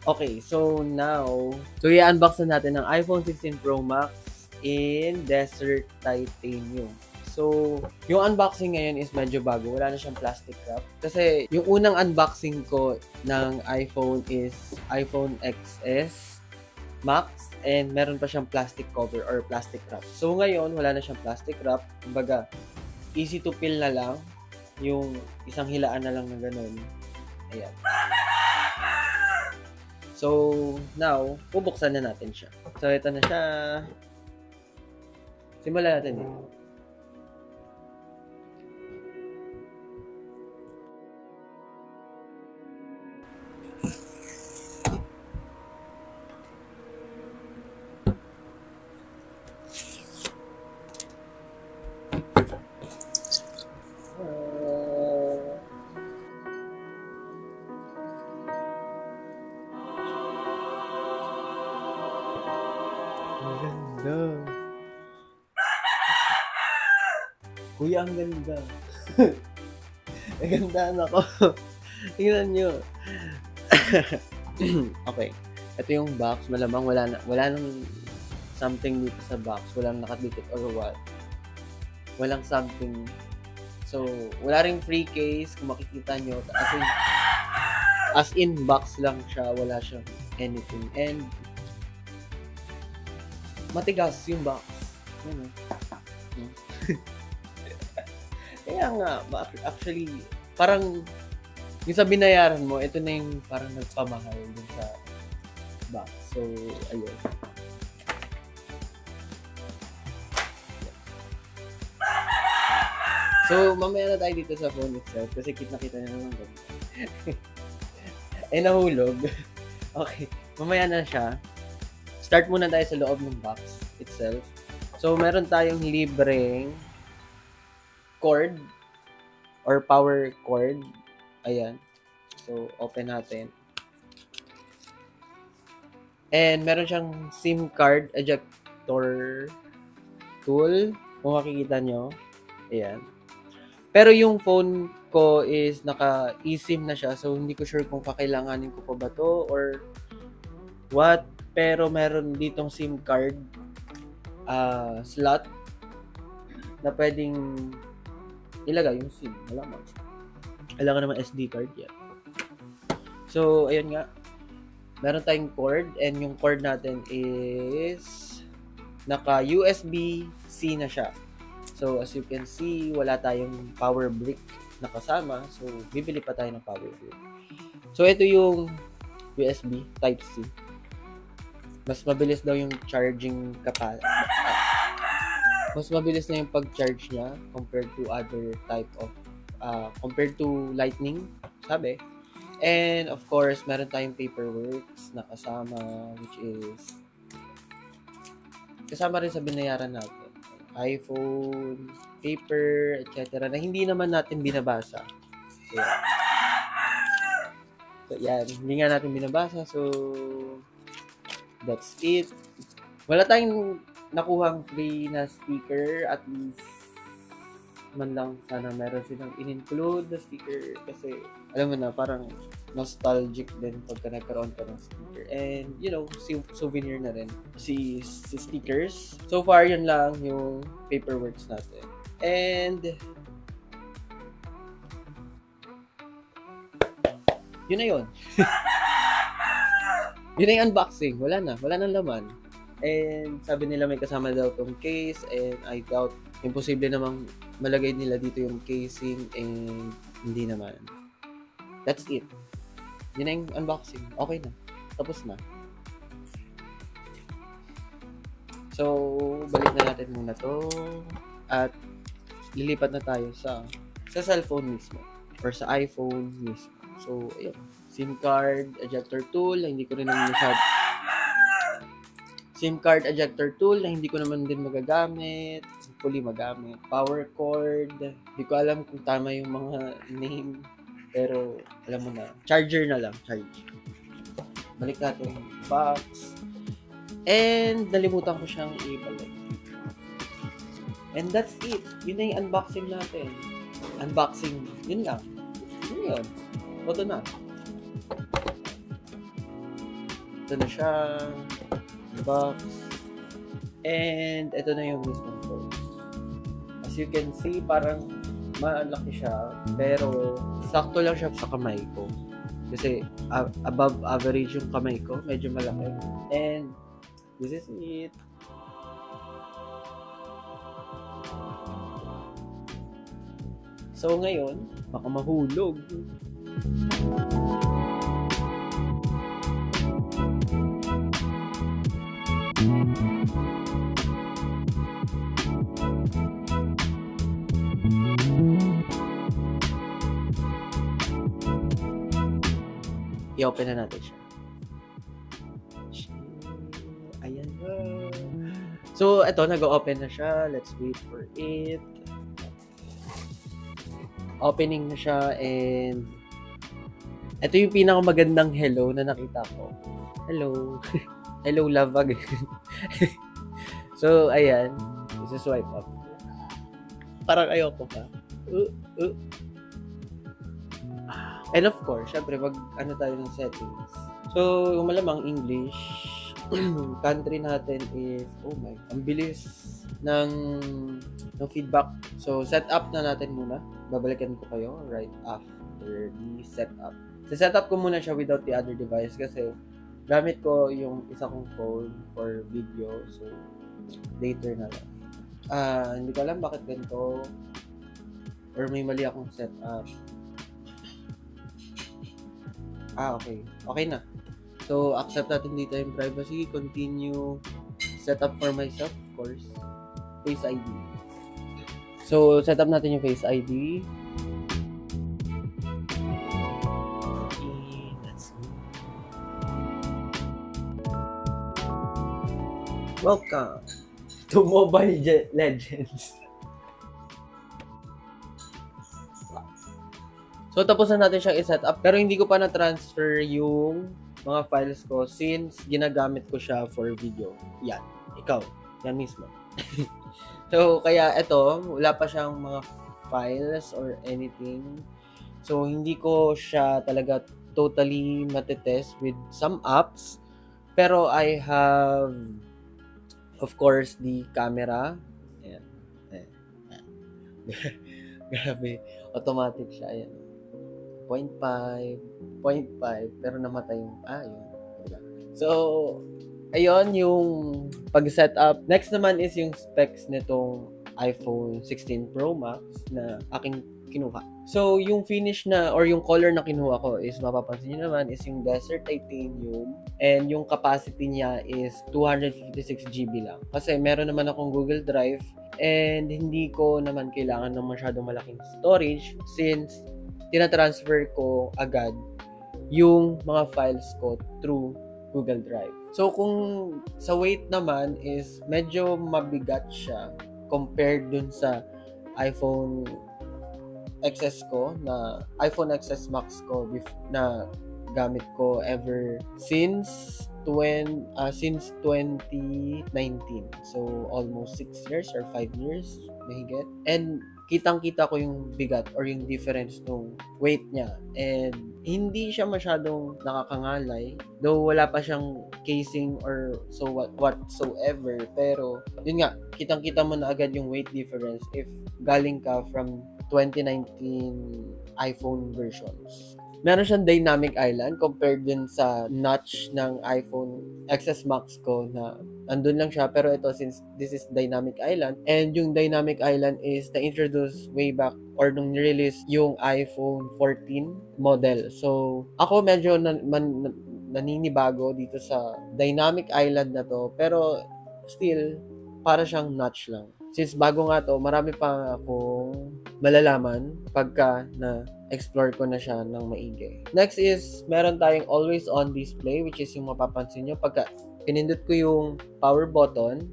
Okay, so now, i-unbox na natin ang iPhone 16 Pro Max in Desert Titanium. So, yung unboxing ngayon is medyo bago. Wala na siyang plastic wrap. Kasi yung unang unboxing ko ng iPhone is iPhone XS Max and meron pa siyang plastic cover or plastic wrap. So, ngayon, wala na siyang plastic wrap. Kumbaga, easy to peel na lang. Yung isang hilaan na lang na ganun. Ayan. So, now, bubuksan na natin siya. So, ito na siya. Simulan natin dito. Ang ganda. Kuya, ang ganda. Nagandaan ako. Tingnan nyo. Okay. Ito yung box. Malamang wala nang something dito sa box. Walang nakadikit or what. Walang something. So, wala ring free case. Kung makikita nyo. As in box lang siya. Wala siyang anything. And matigas yung box. Ano? Kaya nga, actually, parang yung sa binayaran mo, ito na yung parang nagpamahal dun sa box. So, ayun. So, mamaya na tayo dito sa phone itself kasi kita-kita na naman ganun. Nahulog. Okay, mamaya na siya. Start muna tayo sa loob ng box itself. So, meron tayong libreng cord or power cord. Ayan. So, open natin. And meron siyang SIM card ejector tool. Kung makikita nyo. Ayan. Pero yung phone ko is naka eSIM na siya. So, hindi ko sure kung kakailanganin ko pa ba to or what. Pero meron ditong SIM card slot na pwedeng ilagay yung SIM. Kailangan naman SD card yan. So, ayun nga. Meron tayong cord and yung cord natin is naka USB-C na siya. So, as you can see, wala tayong power brick na kasama. So, bibili pa tayo ng power brick. So, ito yung USB Type-C. Mas mabilis daw yung charging capacity. Mas mabilis na yung pag-charge niya compared to other type of compared to Lightning, sabi. And of course, meron tayong paperworks na kasama, which is kasama rin sa binayaran natin. iPhone, paper, etc. na hindi naman natin binabasa. So, yan. Hindi nga natin binabasa. So, that's it. Wala tayong nakuhang free na sticker. At least, man lang sana meron silang in-include na sticker. Kasi, alam mo na, parang nostalgic din pagka nagkaroon ka ng sticker. And, you know, souvenir na rin. Si stickers. So far, yun lang yung paperworks natin. And, yun na yun. Yun na yung unboxing. Wala nang laman. And sabi nila may kasama daw tong case and I doubt imposible namang malagay nila dito yung casing and hindi naman. That's it. Yun na yung unboxing. Okay na. Tapos na. So, balik na natin muna to at lilipat na tayo sa cellphone mismo or sa iPhone mismo. So, ayun. SIM card ejector tool, hindi ko rin naman SIM card ejector tool na hindi ko naman din magagamit, fully magamit. Power cord, hindi ko alam kung tama yung mga name, pero alam mo na, charger na lang, charge. Balik natin yung box. And nalimutan ko siyang ibalik. And that's it. Yun na yung unboxing natin. Unboxing, yun lang. Yun yun. Todo na. Ito na siya. Box. And ito na yung mismong phone. As you can see, parang malaki siya. Pero sakto lang siya sa kamay ko. Kasi above average yung kamay ko. Medyo malaki. And this is it. So ngayon, baka mahulog. I-open na natin siya. Ayan na. So, eto, nag-open na siya. Let's wait for it. Opening na siya and ito yung pinakamagandang hello na nakita ko. Hello. Hello, love again. So, ayan. Isa-swipe up. Parang ayoko pa. And of course, syempre, ano tayo ng settings. So, yung malamang English, country natin is, ang bilis ng feedback. So, set up na natin muna. Babalikan ko kayo right after the setup. So, set up ko muna siya without the other device kasi gamit ko yung isa kong phone for video. So, later na lang. Hindi ko alam bakit ganito or may mali akong setup. Okay. Okay na. So, accept natin dito yung privacy. Continue. Set up for myself, of course. Face ID. So, set up natin yung Face ID. Okay, let's go. Welcome to Mobile Legends. So, tapos na natin siyang i-set up. Pero hindi ko pa na-transfer yung mga files ko since ginagamit ko siya for video. Yan. Ikaw. Yan mismo. So, kaya ito, wala pa siyang mga files or anything. So, hindi ko siya talaga totally matetest with some apps. Pero I have, of course, the camera. Ayan. Grabe. Automatic siya. Ayan. 0.5. Pero namatay yung, yun. So, ayun yung pag-setup. Next naman is yung specs nitong iPhone 16 Pro Max na aking kinuha. So, yung finish na or yung color na kinuha ko is mapapansin nyo naman is yung Desert Titanium and yung capacity niya is 256 GB lang. Kasi meron naman akong Google Drive and hindi ko naman kailangan ng masyadong malaking storage since tinatransfer ko agad yung mga files ko through Google Drive. So, kung sa weight naman is medyo mabigat siya compared dun sa iPhone XS ko, na iPhone XS Max ko na gamit ko ever since 2019. So, almost 6 years or 5 years mahigit. And kitang-kita ko yung bigat or yung difference ng weight niya. And hindi siya masyadong nakakangalay. Though wala pa siyang casing or so whatsoever. Pero, yun nga, kitang-kita mo na agad yung weight difference if galing ka from 2019 iPhone versions. Meron siyang dynamic island compared dun sa notch ng iPhone XS Max ko na andun lang siya. Pero ito, since this is dynamic island, and yung dynamic island is na-introduce way back or nung release yung iPhone 14 model. So, ako medyo naninibago dito sa dynamic island na to. Pero, still, para siyang notch lang. Since bago nga to, marami pa akong malalaman pagka na-explore ko na siya ng maigi. Next is, meron tayong always on display, which is yung mapapansin nyo. Pagka pinindot ko yung power button,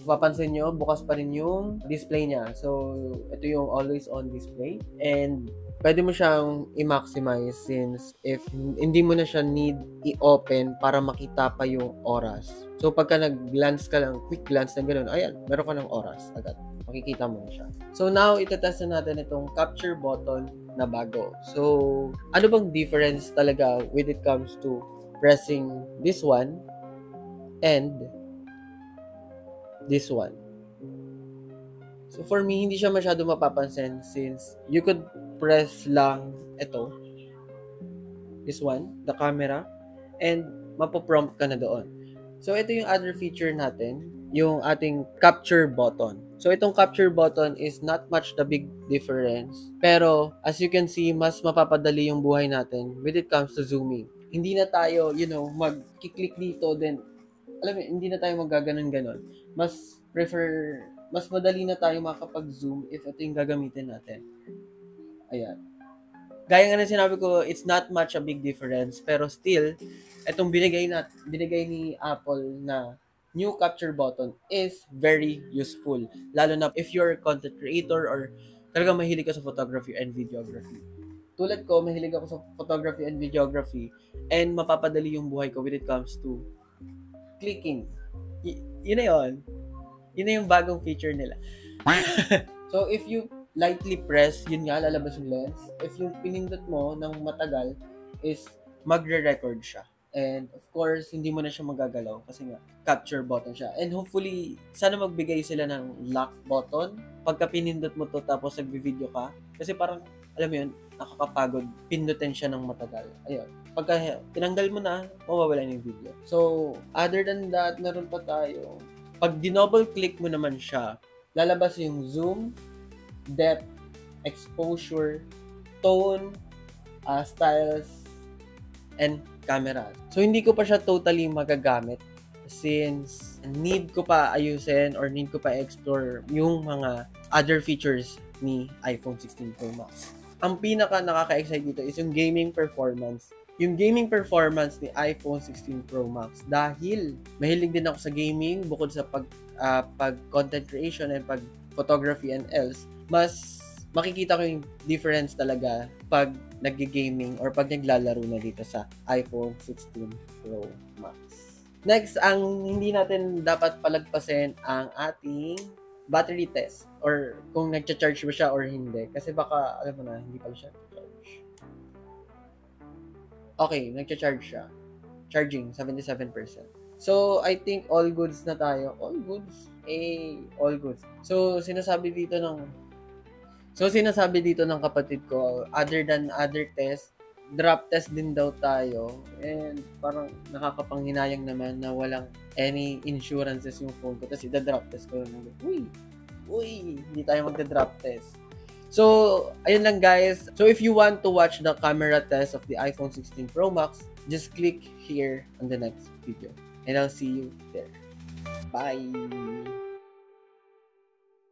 mapapansin nyo, bukas pa rin yung display niya. So, ito yung always on display. And, pwede mo siyang i-maximize since if hindi mo na siya need i-open para makita pa yung oras. So, pagka nag-glance ka lang, quick glance na gano'n, ayan, meron ka ng oras agad. Makikita mo na siya. So, now, itatest na natin itong capture button na bago. So, ano bang difference talaga when it comes to pressing this one and this one. So for me, hindi siya masyado mapapansin since you could press lang ito, this one, the camera, and mapoprompt ka na doon. So ito yung other feature natin, yung ating capture button. So itong capture button is not much the big difference. Pero as you can see, mas mapapadali yung buhay natin when it comes to zooming. Hindi na tayo, mag-click dito, then alam mo, hindi na tayo maggaganon-ganon. Mas madali na tayo makapag-zoom if ito yung gagamitin natin. Ayan. Gaya nga na sinabi ko, it's not much a big difference, pero still, itong binigay ni Apple na new capture button is very useful. Lalo na if you're a content creator or talagang mahilig ka sa photography and videography. Tulad ko, mahilig ako sa photography and videography and mapapadali yung buhay ko when it comes to clicking. Yun na yun. Yun na yung bagong feature nila. So, if you lightly press, yun nga, lalabas yung lens. If yung pinindot mo ng matagal, is magre-record siya. And, of course, hindi mo na siya magagalaw kasi nga, capture button siya. And hopefully, sana magbigay sila ng lock button pagka pinindot mo to tapos nagvi-video ka. Kasi parang, alam mo yun, nakakapagod. Pindutin siya ng matagal. Ayun. Pagka tinanggal mo na, mawawala na yung video. So, other than that, naroon pa tayo. Pag dinouble click mo naman siya, lalabas yung zoom, depth, exposure, tone, styles, and camera. So, hindi ko pa siya totally magagamit since need ko pa ayusin or need ko pa explore yung mga other features ni iPhone 16 Pro Max. Ang pinaka nakaka-excite dito is yung gaming performance. Yung gaming performance ni iPhone 16 Pro Max dahil mahilig din ako sa gaming bukod sa pag content creation and pag photography and else, mas makikita ko yung difference talaga pag nag-gaming or pag naglalaro na dito sa iPhone 16 Pro Max. Next, ang hindi natin dapat palagpasin ang ating battery test or kung nagcha-charge ba siya or hindi kasi baka alam mo na hindi pala siya charge. Okay, nagcha-charge siya. Charging 77%. So, I think all goods na tayo. All goods? All goods. So, sinasabi dito ng kapatid ko, other than other tests, drop test din daw tayo. And parang nakakapanghinayang naman na walang any insurances yung phone ko. Tapos ida-drop test ko. Uy, hindi tayo magda-drop test. So, ayun lang guys. So, if you want to watch the camera test of the iPhone 16 Pro Max, just click here on the next video. And I'll see you there. Bye!